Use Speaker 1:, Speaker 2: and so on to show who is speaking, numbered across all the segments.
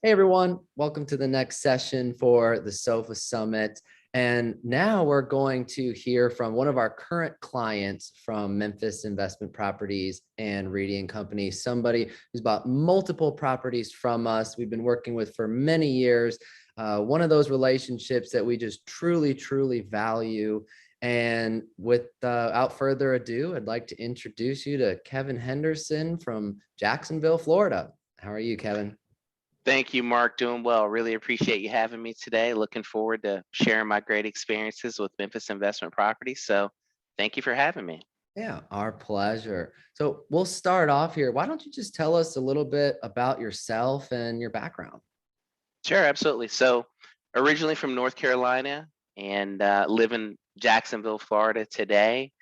Speaker 1: Hey everyone, welcome to the next session for the SOFA Summit. And now we're going to hear from one of our current clients from Memphis Investment Properties and Reading Company, somebody who's bought multiple properties from us. We've been working with for many years. One of those relationships that we just truly, truly value. And without further ado, I'd like to introduce you to Kevin Henderson from Jacksonville, Florida. How are you, Kevin?
Speaker 2: Thank you, Mark. Doing well. Really appreciate you having me today. Looking forward to sharing my great experiences with Memphis Investment Properties. So thank you for having me.
Speaker 1: Yeah, our pleasure. So we'll start off here. Why don't you just tell us a little bit about yourself and your background?
Speaker 2: Sure, absolutely. So originally from North Carolina and live in Jacksonville, Florida today.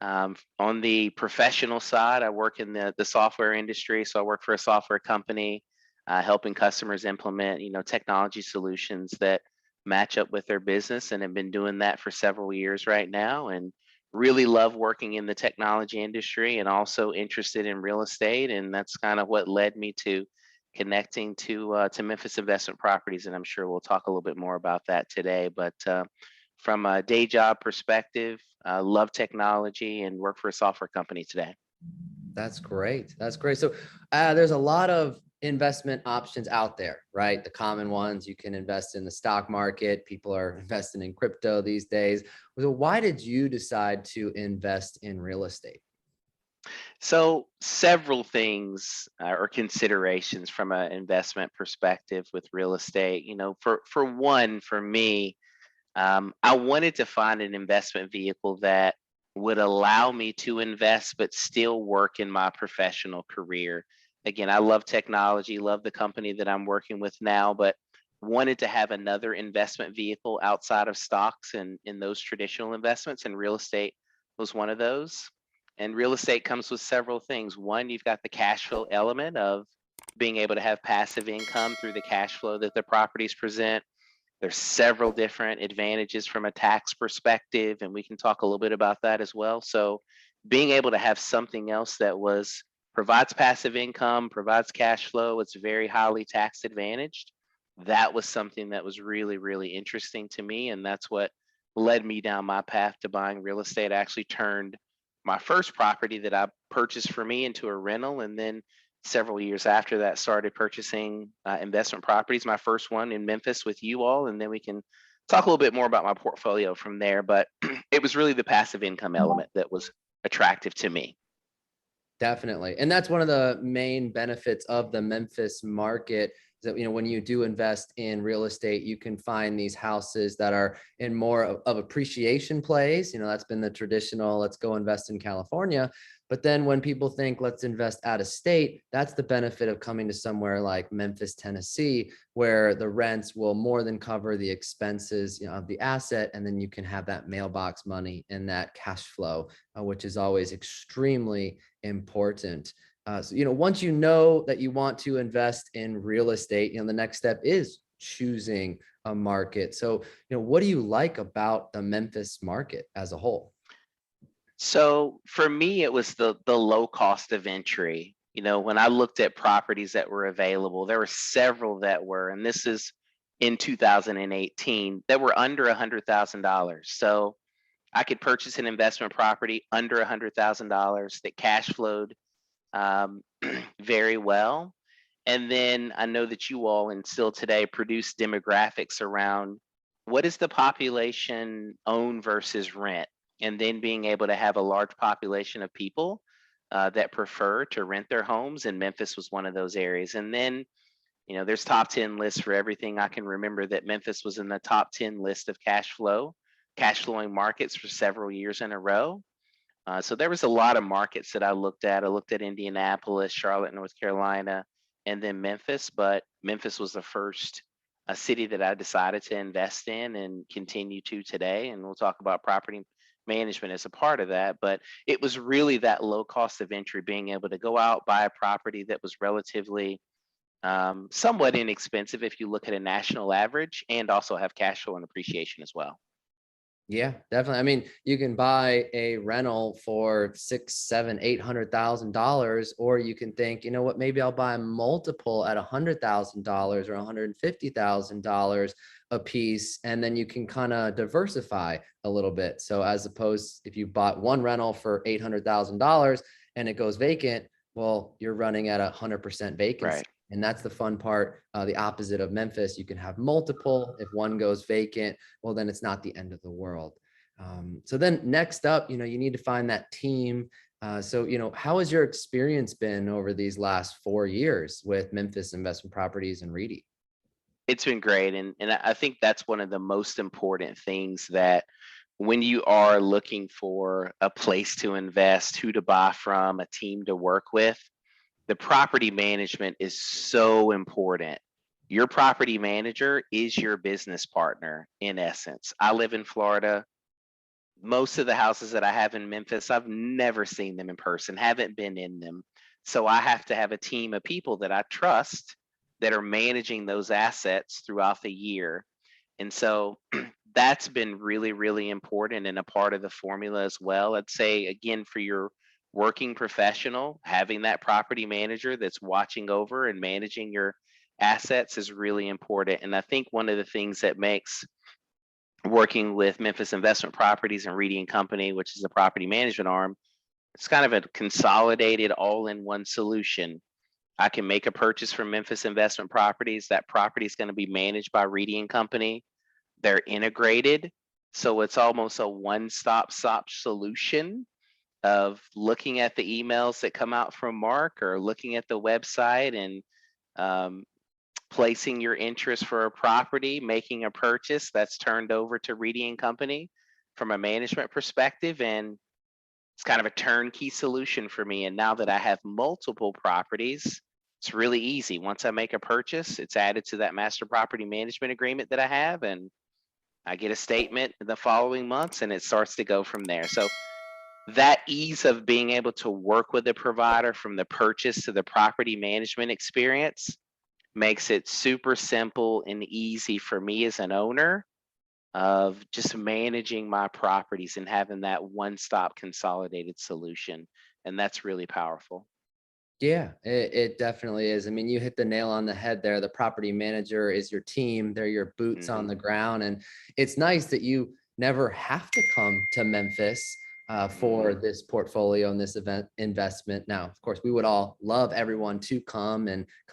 Speaker 2: On the professional side, I work in the software industry. So I work for a software company, helping customers implement, technology solutions that match up with their business, and have been doing that for several years right now. And really love working in the technology industry, and also interested in real estate. And that's kind of what led me to connecting to Memphis Investment Properties. And I'm sure we'll talk a little bit more about that today. But from a day job perspective, love technology and work for a software company today.
Speaker 1: That's great. That's great. So there's a lot of investment options out there, right? The common ones, you can invest in the stock market. People are investing in crypto these days. So why did you decide to invest in real estate?
Speaker 2: So several things or considerations from an investment perspective with real estate. For one, for me, I wanted to find an investment vehicle that would allow me to invest but still work in my professional career. Again, I love technology, love the company that I'm working with now, but wanted to have another investment vehicle outside of stocks and in those traditional investments, and real estate was one of those. And real estate comes with several things. One, you've got the cash flow element of being able to have passive income through the cash flow that the properties present. There's several different advantages from a tax perspective, and we can talk a little bit about that as well. So being able to have something else that was provides passive income, provides cash flow, it's very highly tax advantaged. That was something that was really, really interesting to me. And that's what led me down my path to buying real estate. I actually turned my first property that I purchased for me into a rental, and then several years after that started purchasing investment properties. My first one in Memphis with you all, and then we can talk a little bit more about my portfolio from there. But it was really the passive income element that was attractive to me.
Speaker 1: Definitely. And that's one of the main benefits of the Memphis market is that, when you do invest in real estate, you can find these houses that are in more of appreciation plays. That's been the traditional, let's go invest in California. But then when people think, let's invest out of state, that's the benefit of coming to somewhere like Memphis, Tennessee, where the rents will more than cover the expenses, of the asset. And then you can have that mailbox money and that cash flow, which is always extremely important. So, once you know that you want to invest in real estate, the next step is choosing a market. So, what do you like about the Memphis market as a whole?
Speaker 2: So for me, it was the low cost of entry. When I looked at properties that were available, there were several that were, and this is in 2018, that were under $100,000. So I could purchase an investment property under $100,000 that cash flowed um, very well. And then I know that you all and still today produce demographics around what is the population own versus rent, and then being able to have a large population of people that prefer to rent their homes. And Memphis was one of those areas. And then, there's top 10 lists for everything. I can remember that Memphis was in the top 10 list of cash flowing markets for several years in a row. So there was a lot of markets that I looked at. I looked at Indianapolis, Charlotte, North Carolina, and then Memphis. But Memphis was the first city that I decided to invest in and continue to today. And we'll talk about property management as a part of that. But it was really that low cost of entry, being able to go out, buy a property that was relatively somewhat inexpensive if you look at a national average, and also have cash flow and appreciation as well.
Speaker 1: Yeah, definitely. I mean, you can buy a rental for six, seven, $800,000, or you can think, you know what, maybe I'll buy multiple at $100,000 or $150,000 a piece, and then you can kind of diversify a little bit. So as opposed, if you bought one rental for $800,000 and it goes vacant, well, you're running at 100% vacancy.
Speaker 2: Right.
Speaker 1: And that's the fun part, the opposite of Memphis. You can have multiple. If one goes vacant, well, then it's not the end of the world. So then next up, you need to find that team. So, how has your experience been over these last 4 years with Memphis Investment Properties and Reedy?
Speaker 2: It's been great, and I think that's one of the most important things, that when you are looking for a place to invest, who to buy from, a team to work with, the property management is so important. Your property manager is your business partner in essence. I live in Florida. Most of the houses that I have in Memphis, I've never seen them in person, haven't been in them. So I have to have a team of people that I trust that are managing those assets throughout the year. And so that's been really, really important and a part of the formula as well. I'd say, again, for your working professional, having that property manager that's watching over and managing your assets is really important. And I think one of the things that makes working with Memphis Investment Properties and Reedy and Company, which is a property management arm, it's kind of a consolidated all-in-one solution. I can make a purchase from Memphis Investment Properties. That property is going to be managed by Reedy and Company. They're integrated, so it's almost a one-stop shop solution of looking at the emails that come out from Mark, or looking at the website and um, placing your interest for a property, making a purchase that's turned over to Reedy and Company from a management perspective. And it's kind of a turnkey solution for me. And now that I have multiple properties, it's really easy. Once I make a purchase, it's added to that master property management agreement that I have, and I get a statement in the following months, and it starts to go from there. So that ease of being able to work with a provider from the purchase to the property management experience makes it super simple and easy for me as an owner of just managing my properties and having that one-stop consolidated solution. And that's really powerful.
Speaker 1: Yeah, it definitely is. I mean, you hit the nail on the head there. The property manager is your team. They're your boots on
Speaker 2: Hmm.
Speaker 1: the ground. And it's nice that you never have to come to Memphis for
Speaker 2: Hmm.
Speaker 1: this portfolio and this event investment. Now, of course, we would all love everyone to come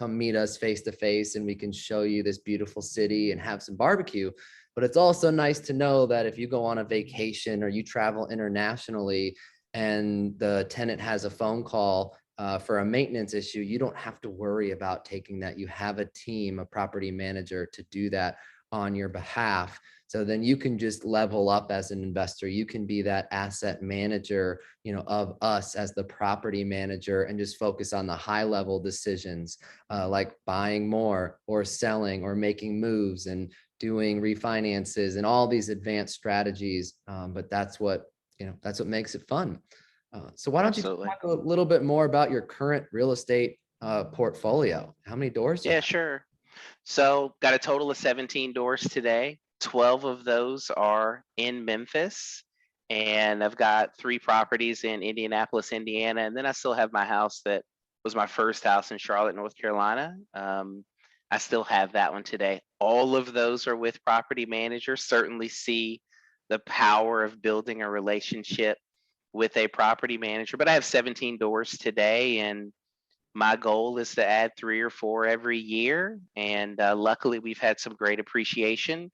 Speaker 1: meet us face to face, and we can show you this beautiful city and have some barbecue. But it's also nice to know that if you go on a vacation or you travel internationally and the tenant has a phone call for a maintenance issue, you don't have to worry about taking that. You have a team, a property manager to do that on your behalf. So then you can just level up as an investor. You can be that asset manager, of us as the property manager, and just focus on the high level decisions, like buying more or selling or making moves and doing refinances and all these advanced strategies. But that's what makes it fun. So why don't you
Speaker 2: Absolutely.
Speaker 1: talk a little bit more about your current real estate portfolio? How many doors do you
Speaker 2: Yeah,
Speaker 1: have?
Speaker 2: sure. So got a total of 17 doors today. 12 of those are in Memphis. And I've got 3 properties in Indianapolis, Indiana. And then I still have my house that was my first house in Charlotte, North Carolina. I still have that one today. All of those are with property managers. Certainly see the power of building a relationship with a property manager. But I have 17 doors today, and my goal is to add 3 or 4 every year. And luckily, we've had some great appreciation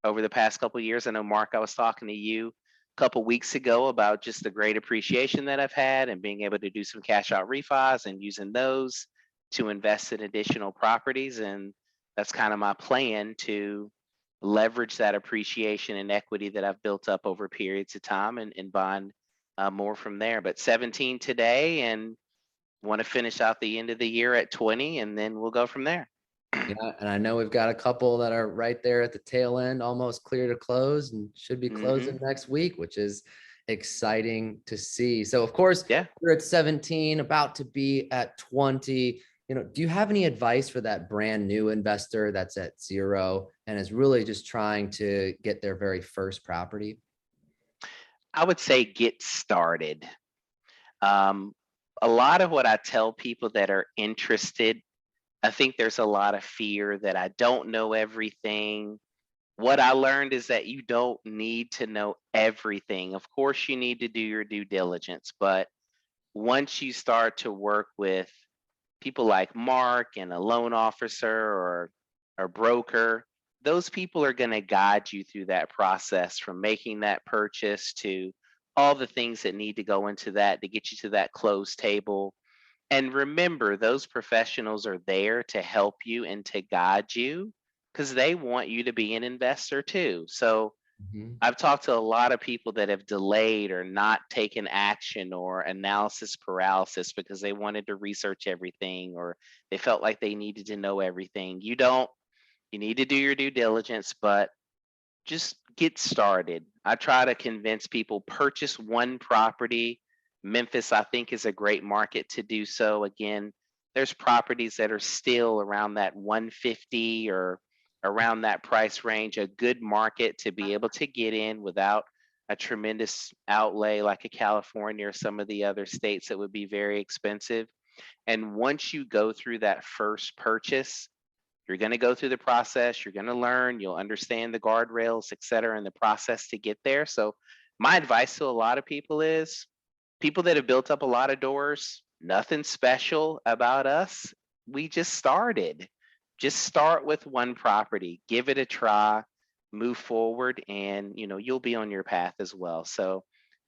Speaker 2: over the past couple of years. I know, Mark, I was talking to you a couple weeks ago about just the great appreciation that I've had, and being able to do some cash out refis and using those to invest in additional properties. And that's kind of my plan, to leverage that appreciation and equity that I've built up over periods of time, and buying more from there. But 17 today, and want to finish out the end of the year at 20, and then we'll go from there.
Speaker 1: Yeah, and I know we've got a couple that are right there at the tail end, almost clear to close, and should be closing
Speaker 2: Hmm.
Speaker 1: next week, which is exciting to see. So, of course,
Speaker 2: Yeah.
Speaker 1: you're at 17, about to be at 20. Do you have any advice for that brand new investor that's at zero and is really just trying to get their very first property?
Speaker 2: I would say get started. Um, a lot of what I tell people that are interested, I think there's a lot of fear that I don't know everything. What I learned is that you don't need to know everything. Of course, you need to do your due diligence, but once you start to work with people like Mark and a loan officer or a broker, those people are going to guide you through that process from making that purchase to all the things that need to go into that to get you to that close table. And remember, those professionals are there to help you and to guide you because they want you to be an investor too. So
Speaker 1: Mhm.
Speaker 2: I've talked to a lot of people that have delayed or not taken action or analysis paralysis because they wanted to research everything or they felt like they needed to know everything. You don't, you need to do your due diligence, but just get started. I try to convince people purchase one property. Memphis, I think, is a great market to do so. Again, there's properties that are still around that 150 or around that price range, a good market to be able to get in without a tremendous outlay like a California or some of the other states that would be very expensive. And once you go through that first purchase, you're going to go through the process, you're going to learn, you'll understand the guardrails, et cetera, and the process to get there. So, my advice to a lot of people is people that have built up a lot of doors, nothing special about us. We just started. Just start with one property, give it a try, move forward, and you'll be on your path as well. So,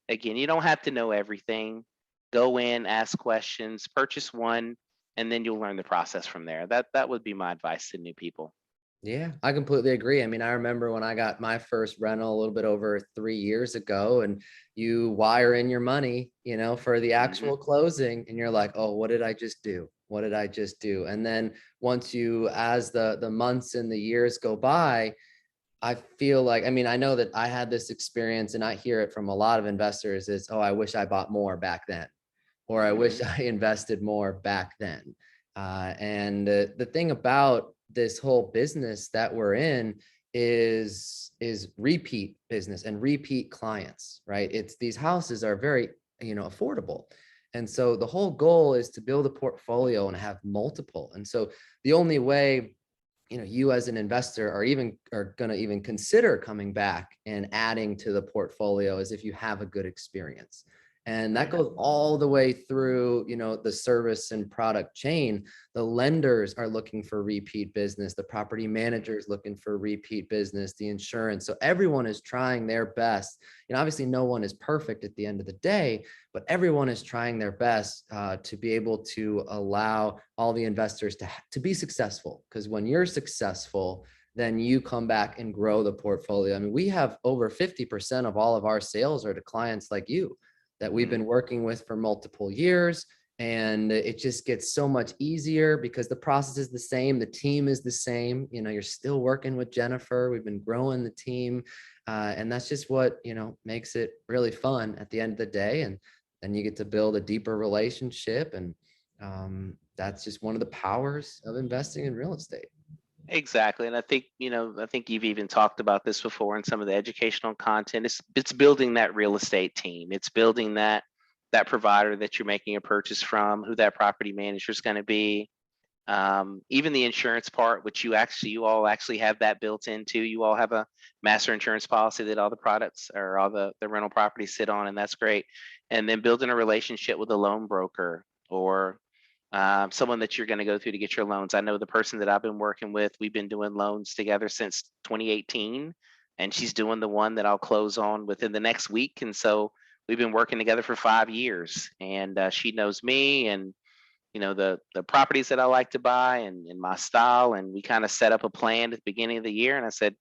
Speaker 2: again, you don't have to know everything. Go in, ask questions, purchase one, and then you'll learn the process from there. That would be my advice to new people.
Speaker 1: Yeah, I completely agree. I mean, I remember when I got my first rental a little bit over 3 years ago, and you wire in your money, for the
Speaker 2: Hmm.
Speaker 1: actual closing, and you're like, "Oh, what did I just do? What did I just do?" And then once you, as the months and the years go by, I feel like, I mean, I know that I had this experience, and I hear it from a lot of investors is, "Oh, I wish I bought more back then," or "I wish
Speaker 2: Hmm.
Speaker 1: I invested more back then." And the thing about this whole business that we're in is repeat business and repeat clients, right? It's these houses are very, affordable. And so the whole goal is to build a portfolio and have multiple. And so the only way, you as an investor are going to even consider coming back and adding to the portfolio as if you have a good experience. And that
Speaker 2: Right.
Speaker 1: goes all the way through, the service and product chain. The lenders are looking for repeat business, the property managers looking for repeat business, the insurance. So everyone is trying their best. Obviously no one is perfect at the end of the day, but everyone is trying their best to be able to allow all the investors to be successful. Because when you're successful, then you come back and grow the portfolio. I mean, we have over 50% of all of our sales are to clients like you that we've been
Speaker 2: Mm.
Speaker 1: working with for multiple years. And it just gets so much easier because the process is the same. The team is the same. You're still working with Jennifer. We've been growing the team. And that's just what, makes it really fun at the end of the day. And then you get to build a deeper relationship. And that's just one of the powers of investing in real estate.
Speaker 2: Exactly. And I think you've even talked about this before in some of the educational content. It's building that real estate team. It's building that provider that you're making a purchase from, who that property manager is going to be. Even the insurance part, which you all actually have that built into. You all have a master insurance policy that all the products or all the rental properties sit on, and that's great. And then building a relationship with a loan broker or someone that you're going to go through to get your loans. I know the person that I've been working with, we've been doing loans together since 2018, and she's doing the one that I'll close on within the next week. And so we've been working together for 5 years, and she knows me and the properties that I like to buy and my style. And we kind of set up a plan at the beginning of the year. And I said,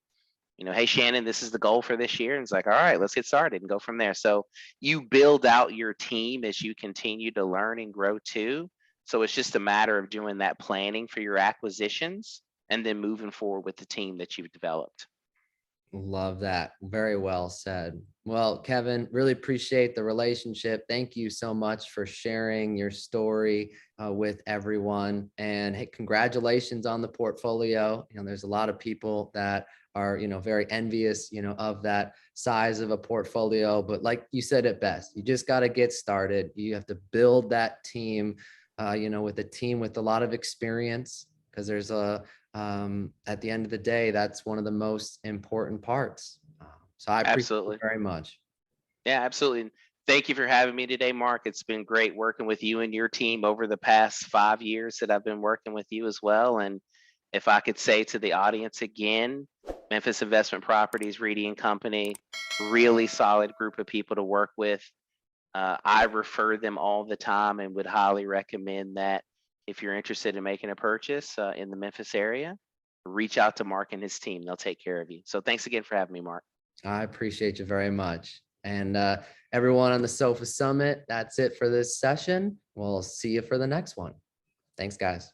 Speaker 2: hey Shannon, this is the goal for this year. And it's like, all right, let's get started and go from there. So you build out your team as you continue to learn and grow too. So it's just a matter of doing that planning for your acquisitions and then moving forward with the team that you've developed.
Speaker 1: Love that. Very well said. Well, Kevin, really appreciate the relationship. Thank you so much for sharing your story with everyone. And hey, congratulations on the portfolio. There's a lot of people that are, very envious, of that size of a portfolio. But like you said it best, you just got to get started. You have to build that team, with a team with a lot of experience, because there's at the end of the day, that's one of the most important parts. So I appreciate it
Speaker 2: Absolutely.
Speaker 1: very much.
Speaker 2: Yeah, absolutely. And thank you for having me today, Mark. It's been great working with you and your team over the past 5 years that I've been working with you as well. And if I could say to the audience again, Memphis Investment Properties, Reedy and Company, really solid group of people to work with. I refer them all the time and would highly recommend that if you're interested in making a purchase in the Memphis area, reach out to Mark and his team. They'll take care of you. So thanks again for having me, Mark.
Speaker 1: I appreciate you very much. And everyone on the Sofa Summit, that's it for this session. We'll see you for the next one. Thanks, guys.